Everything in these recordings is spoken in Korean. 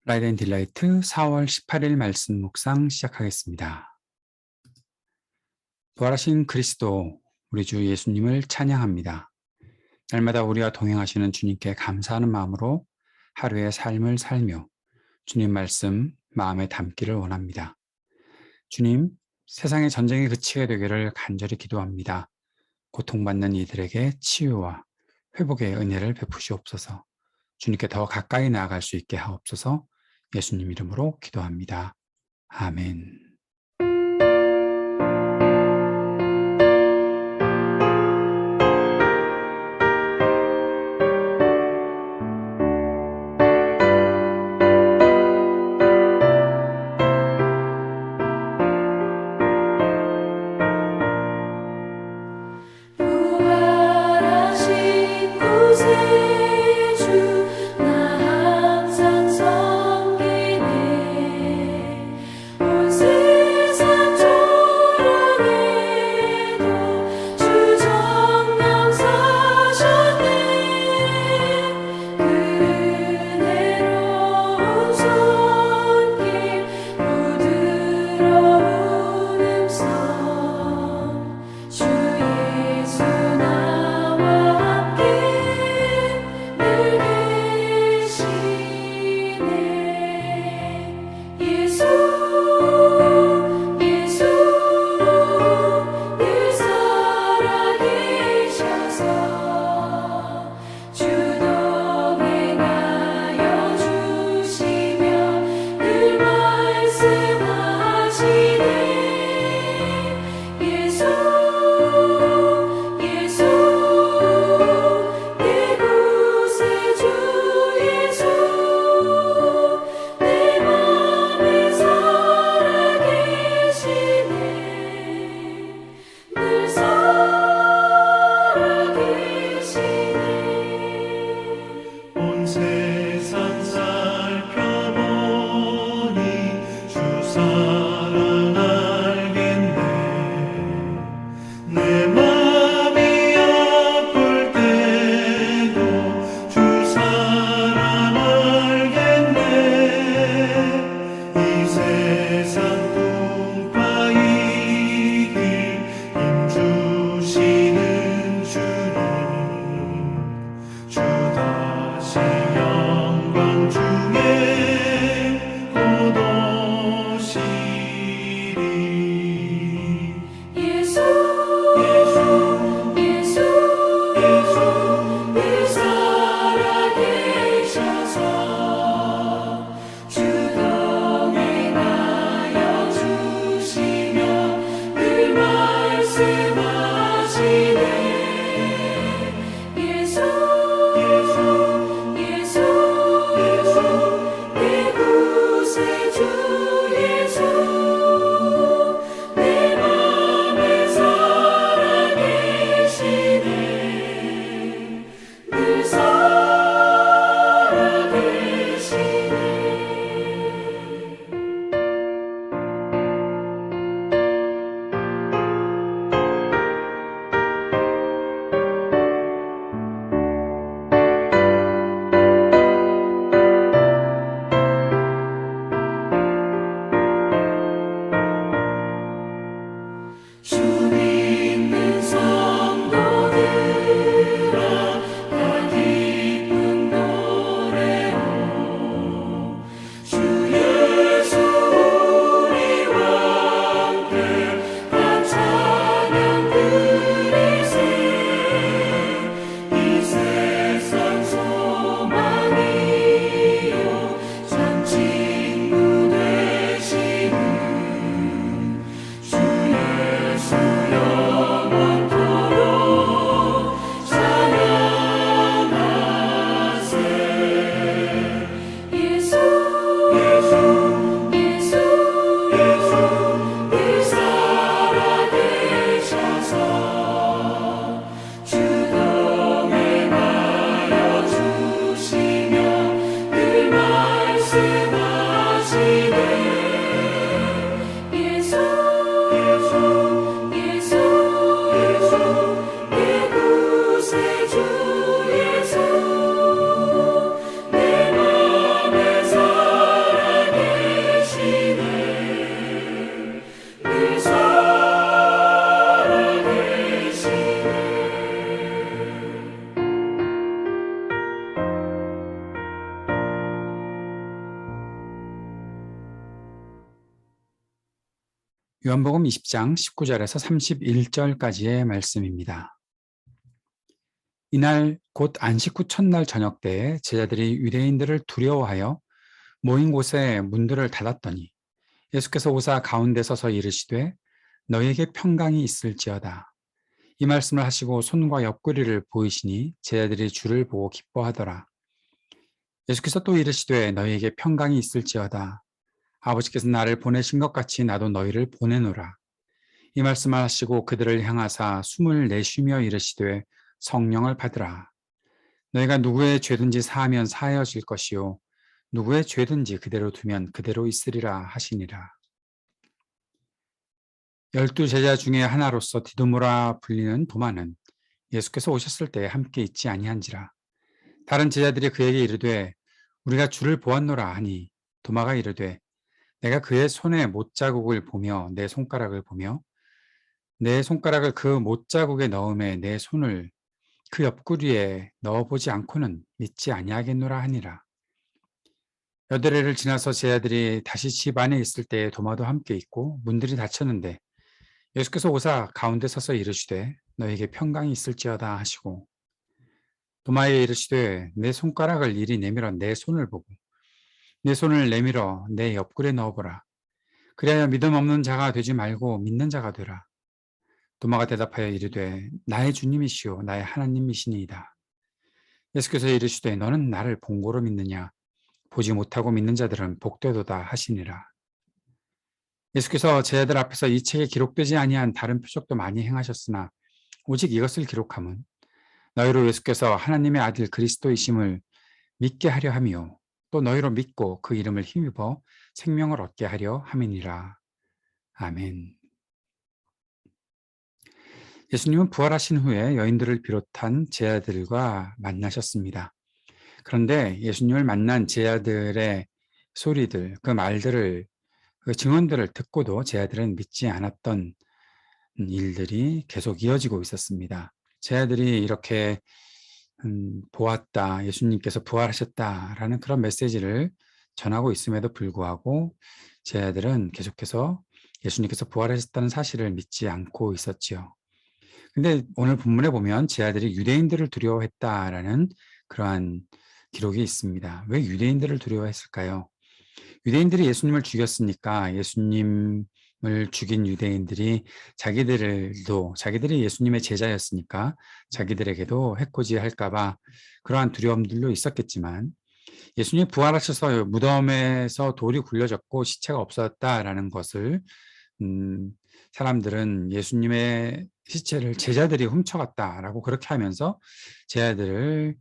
라이드 앤 딜라이트 4월 18일 말씀 묵상 시작하겠습니다. 부활하신 그리스도, 우리 주 예수님을 찬양합니다. 날마다 우리와 동행하시는 주님께 감사하는 마음으로 하루의 삶을 살며 주님 말씀 마음에 담기를 원합니다. 주님, 세상의 전쟁이 그치게 되기를 간절히 기도합니다. 고통받는 이들에게 치유와 회복의 은혜를 베푸시옵소서. 주님께 더 가까이 나아갈 수 있게 하옵소서. 예수님 이름으로 기도합니다. 아멘. 부활하신 구세주 나 항상 섬기네. 온 세상 조랑에도 주 정령 사셨네. 그 은혜로운 손길 부드러운 음성 주 예수 나와 함께 늘 계시네. 예수 예수 늘 살아계셔서 주 동행하여 주시며 늘 말씀하시네. 예수 예수 내 구세주 예수 내 맘에 살아계시네. 늘 살아계시네. 온 세상 살펴보니 주 사랑 알겠네. 내 맘이 아플 때도 주 사랑 알겠네. 이 세상 풍파의 길 힘주시는 주님 주 다시 영광 중에 곧 오시리. 예수 예수 예수 예수 늘 살아계셔서 주 동행하여 요한복음 20장 19절에서 31절까지의 말씀입니다. 이날 곧 안식 후 첫날 저녁 때에 제자들이 유대인들을 두려워하여 모인 곳에 문들을 닫았더니 예수께서 오사 가운데 서서 이르시되 너희에게 평강이 있을지어다. 이 말씀을 하시고 손과 옆구리를 보이시니 제자들이 주를 보고 기뻐하더라. 예수께서 또 이르시되 너희에게 평강이 있을지어다. 아버지께서 나를 보내신 것 같이 나도 너희를 보내노라. 이 말씀을 하시고 그들을 향하사 숨을 내쉬며 이르시되 성령을 받으라. 너희가 누구의 죄든지 사하면 사하여질 것이요 누구의 죄든지 그대로 두면 그대로 있으리라 하시니라. 12 제자 중에 하나로서 디두모라 불리는 도마는 예수께서 오셨을 때 함께 있지 아니한지라. 다른 제자들이 그에게 이르되 우리가 주를 보았노라 하니 도마가 이르되 내가 그의 손에 못자국을 보며 내 손가락을 보며 내 손가락을 그 못자국에 넣음에 내 손을 그 옆구리에 넣어보지 않고는 믿지 아니하겠노라 하니라. 여드레를 지나서 제자들이 다시 집 안에 있을 때에 도마도 함께 있고 문들이 닫혔는데 예수께서 오사 가운데 서서 이르시되 너에게 평강이 있을지어다 하시고 도마에 이르시되 내 손가락을 이리 내밀어 내 손을 보고 내 손을 내밀어 내 옆구리에 넣어보라. 그래야 믿음 없는 자가 되지 말고 믿는 자가 되라. 도마가 대답하여 이르되 나의 주님이시오 나의 하나님이시니이다. 예수께서 이르시되 너는 나를 본고로 믿느냐 보지 못하고 믿는 자들은 복되도다 하시니라. 예수께서 제자들 앞에서 이 책에 기록되지 아니한 다른 표적도 많이 행하셨으나 오직 이것을 기록함은 너희로 예수께서 하나님의 아들 그리스도이심을 믿게 하려 함이요 또 너희로 믿고 그 이름을 힘입어 생명을 얻게 하려 함이니라. 아멘. 예수님은 부활하신 후에 여인들을 비롯한 제자들과 만나셨습니다. 그런데 예수님을 만난 제자들의 소리들, 그 말들을, 그 증언들을 듣고도 제자들은 믿지 않았던 일들이 계속 이어지고 있었습니다. 제자들이 이렇게 보았다, 예수님께서 부활하셨다라는 그런 메시지를 전하고 있음에도 불구하고 제자들은 계속해서 예수님께서 부활하셨다는 사실을 믿지 않고 있었지요. 근데 오늘 본문에 보면 제자들이 유대인들을 두려워했다라는 그러한 기록이 있습니다. 왜 유대인들을 두려워했을까요? 유대인들이 예수님을 죽였으니까 예수님을 죽인 유대인들이 자기들이 예수님의 제자였으니까 자기들에게도 해코지할까 봐 그러한 두려움들도 있었겠지만 예수님이 부활하셔서 무덤에서 돌이 굴려졌고 시체가 없었다라는 것을 사람들은 예수님의 시체를 제자들이 훔쳐갔다라고 그렇게 하면서 제자들을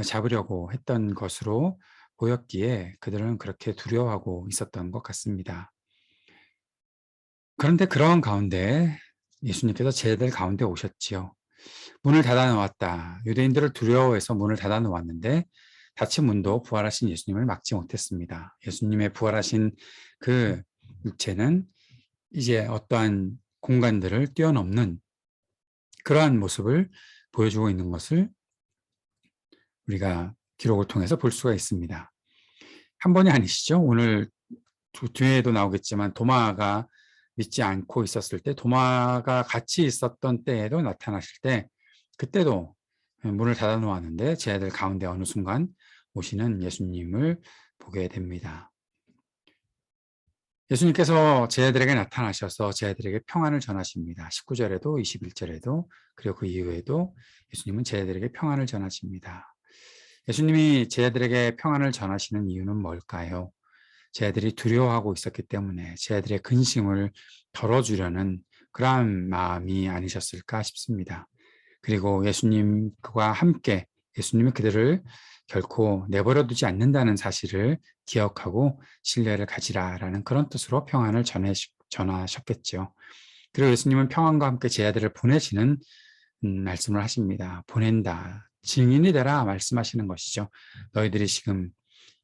잡으려고 했던 것으로 보였기에 그들은 그렇게 두려워하고 있었던 것 같습니다. 그런데 그런 가운데 예수님께서 제자들 가운데 오셨지요. 문을 닫아 놓았다. 유대인들을 두려워해서 문을 닫아 놓았는데 닫힌 문도 부활하신 예수님을 막지 못했습니다. 예수님의 부활하신 그 육체는 이제 어떠한 공간들을 뛰어넘는 그러한 모습을 보여주고 있는 것을 우리가 기록을 통해서 볼 수가 있습니다. 한 번이 아니시죠? 오늘 뒤에도 나오겠지만 도마가 믿지 않고 있었을 때, 도마가 같이 있었던 때에도 나타나실 때 그때도 문을 닫아 놓았는데 제자들 가운데 어느 순간 오시는 예수님을 보게 됩니다. 예수님께서 제자들에게 나타나셔서 제자들에게 평안을 전하십니다. 19절에도 21절에도 그리고 그 이후에도 예수님은 제자들에게 평안을 전하십니다. 예수님이 제자들에게 평안을 전하시는 이유는 뭘까요? 제자들이 두려워하고 있었기 때문에 제자들의 근심을 덜어주려는 그러한 마음이 아니셨을까 싶습니다. 그리고 예수님과 함께 예수님이 그들을 결코 내버려 두지 않는다는 사실을 기억하고 신뢰를 가지라라는 그런 뜻으로 평안을 전하셨겠죠. 그리고 예수님은 평안과 함께 제자들을 보내시는 말씀을 하십니다. 보낸다. 증인이 되라 말씀하시는 것이죠. 너희들이 지금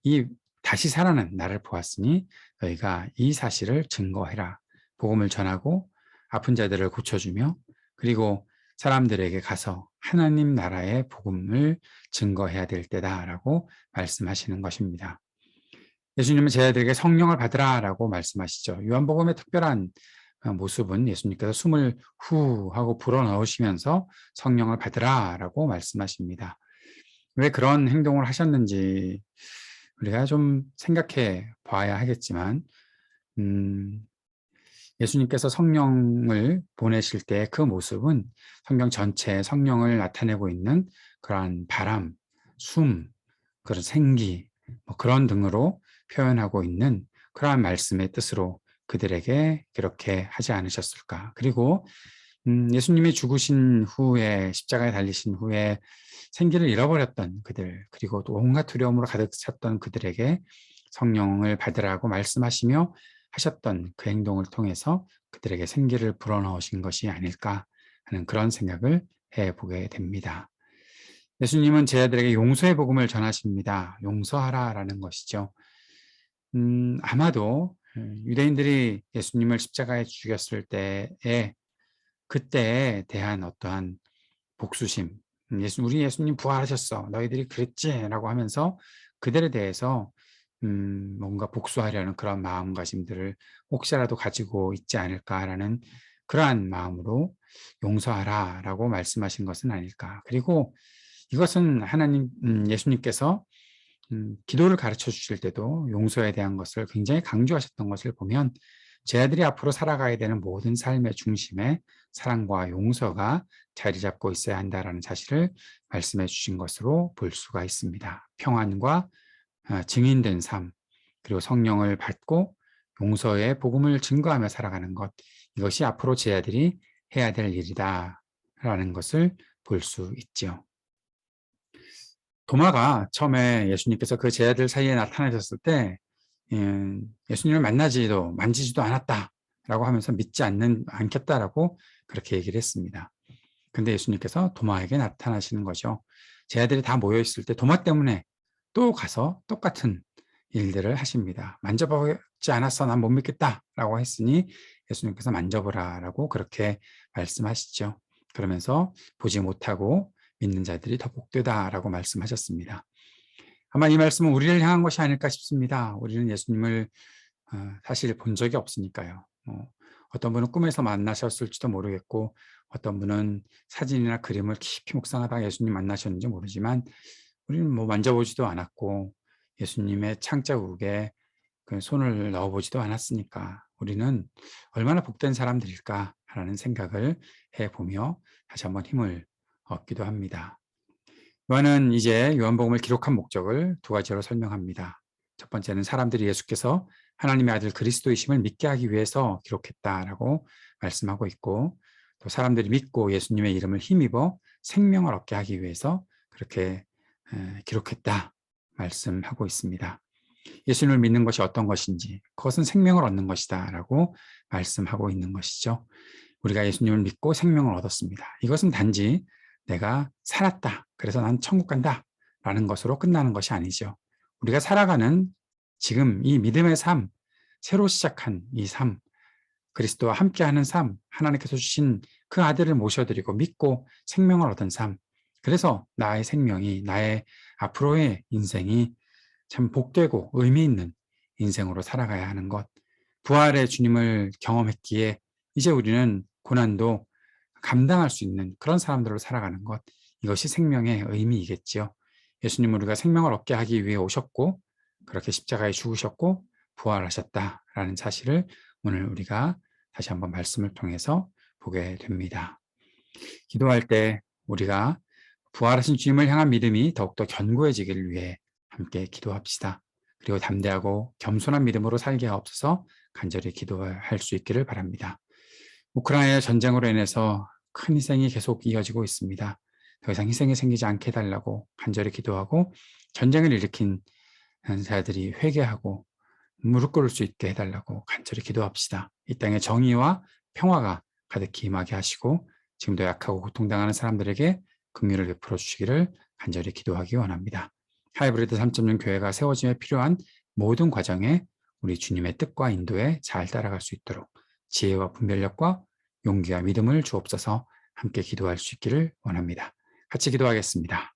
이 다시 살아난 나를 보았으니 너희가 이 사실을 증거해라. 복음을 전하고 아픈 자들을 고쳐주며 그리고 사람들에게 가서 하나님 나라의 복음을 증거해야 될 때다라고 말씀하시는 것입니다. 예수님은 제자들에게 성령을 받으라라고 말씀하시죠. 요한복음의 특별한 모습은 예수님께서 숨을 후 하고 불어넣으시면서 성령을 받으라라고 말씀하십니다. 왜 그런 행동을 하셨는지 우리가 좀 생각해 봐야 하겠지만 예수님께서 성령을 보내실 때 그 모습은 성경 전체에 성령을 나타내고 있는 그러한 바람, 숨, 그런 생기, 그런 등으로 표현하고 있는 그러한 말씀의 뜻으로 그들에게 그렇게 하지 않으셨을까. 그리고 예수님이 죽으신 후에 십자가에 달리신 후에 생기를 잃어버렸던 그들, 그리고 또 온갖 두려움으로 가득 찼던 그들에게 성령을 받으라고 말씀하시며 하셨던 그 행동을 통해서 그들에게 생기를 불어넣으신 것이 아닐까 하는 그런 생각을 해보게 됩니다. 예수님은 제 아들에게 용서의 복음을 전하십니다. 용서하라라는 것이죠. 아마도 유대인들이 예수님을 십자가에 죽였을 때에 그때에 대한 어떠한 복수심, 우리 예수님 부활하셨어, 너희들이 그랬지라고 하면서 그들에 대해서 뭔가 복수하려는 그런 마음가짐들을 혹시라도 가지고 있지 않을까라는 그러한 마음으로 용서하라라고 말씀하신 것은 아닐까. 그리고 이것은 하나님, 예수님께서 기도를 가르쳐 주실 때도 용서에 대한 것을 굉장히 강조하셨던 것을 보면 제 아들이 앞으로 살아가야 되는 모든 삶의 중심에 사랑과 용서가 자리 잡고 있어야 한다는 사실을 말씀해 주신 것으로 볼 수가 있습니다. 평안과 증인된 삶, 그리고 성령을 받고 용서의 복음을 증거하며 살아가는 것, 이것이 앞으로 제 아들이 해야 될 일이다라는 것을 볼 수 있죠. 도마가 처음에 예수님께서 그 제 아들 사이에 나타나셨을 때 예수님을 만지지도 않았다라고 하면서 믿지 않겠다라고 그렇게 얘기를 했습니다. 근데 예수님께서 도마에게 나타나시는 거죠. 제 아들이 다 모여있을 때 도마 때문에 또 가서 똑같은 일들을 하십니다. 만져보지 않았어, 난 못 믿겠다라고 했으니 예수님께서 만져보라라고 그렇게 말씀하시죠. 그러면서 보지 못하고 믿는 자들이 더 복되다라고 말씀하셨습니다. 아마 이 말씀은 우리를 향한 것이 아닐까 싶습니다. 우리는 예수님을 사실 본 적이 없으니까요. 어떤 분은 꿈에서 만나셨을지도 모르겠고 어떤 분은 사진이나 그림을 깊이 묵상하다가 예수님 만나셨는지 모르지만 우리는 만져보지도 않았고 예수님의 창자국에 그 손을 넣어보지도 않았으니까 우리는 얼마나 복된 사람들일까라는 생각을 해보며 다시 한번 힘을 얻기도 합니다. 요한은 이제 요한복음을 기록한 목적을 두 가지로 설명합니다. 첫 번째는 사람들이 예수께서 하나님의 아들 그리스도이심을 믿게 하기 위해서 기록했다라고 말씀하고 있고 또 사람들이 믿고 예수님의 이름을 힘입어 생명을 얻게 하기 위해서 그렇게 기록했다 말씀하고 있습니다. 예수님을 믿는 것이 어떤 것인지 그것은 생명을 얻는 것이다 라고 말씀하고 있는 것이죠. 우리가 예수님을 믿고 생명을 얻었습니다. 이것은 단지 내가 살았다, 그래서 난 천국 간다 라는 것으로 끝나는 것이 아니죠. 우리가 살아가는 지금 이 믿음의 삶, 새로 시작한 이 삶, 그리스도와 함께하는 삶, 하나님께서 주신 그 아들을 모셔드리고 믿고 생명을 얻은 삶, 그래서 나의 생명이, 나의 앞으로의 인생이 참 복되고 의미 있는 인생으로 살아가야 하는 것, 부활의 주님을 경험했기에 이제 우리는 고난도 감당할 수 있는 그런 사람들로 살아가는 것, 이것이 생명의 의미이겠지요. 예수님은 우리가 생명을 얻게 하기 위해 오셨고 그렇게 십자가에 죽으셨고 부활하셨다라는 사실을 오늘 우리가 다시 한번 말씀을 통해서 보게 됩니다. 기도할 때 우리가 부활하신 주님을 향한 믿음이 더욱더 견고해지기를 위해 함께 기도합시다. 그리고 담대하고 겸손한 믿음으로 살게 하옵소서 간절히 기도할 수 있기를 바랍니다. 우크라이나 전쟁으로 인해서 큰 희생이 계속 이어지고 있습니다. 더 이상 희생이 생기지 않게 해달라고 간절히 기도하고 전쟁을 일으킨 자들이 회개하고 무릎 꿇을 수 있게 해달라고 간절히 기도합시다. 이 땅에 정의와 평화가 가득히 임하게 하시고 지금도 약하고 고통당하는 사람들에게 긍휼을 베풀어 주시기를 간절히 기도하기 원합니다. 하이브리드 3.0 교회가 세워짐에 필요한 모든 과정에 우리 주님의 뜻과 인도에 잘 따라갈 수 있도록 지혜와 분별력과 용기와 믿음을 주옵소서. 함께 기도할 수 있기를 원합니다. 같이 기도하겠습니다.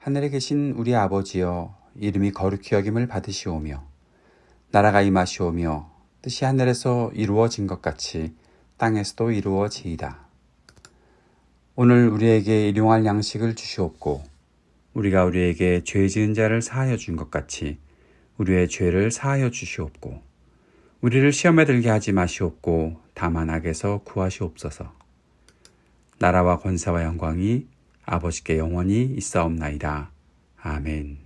하늘에 계신 우리 아버지여, 이름이 거룩히 여김을 받으시오며 나라가 임하시오며 뜻이 하늘에서 이루어진 것 같이 땅에서도 이루어지이다. 오늘 우리에게 일용할 양식을 주시옵고 우리가 우리에게 죄 지은 자를 사하여 준 것 같이 우리의 죄를 사하여 주시옵고 우리를 시험에 들게 하지 마시옵고 다만 악에서 구하시옵소서. 나라와 권세와 영광이 아버지께 영원히 있사옵나이다. 아멘.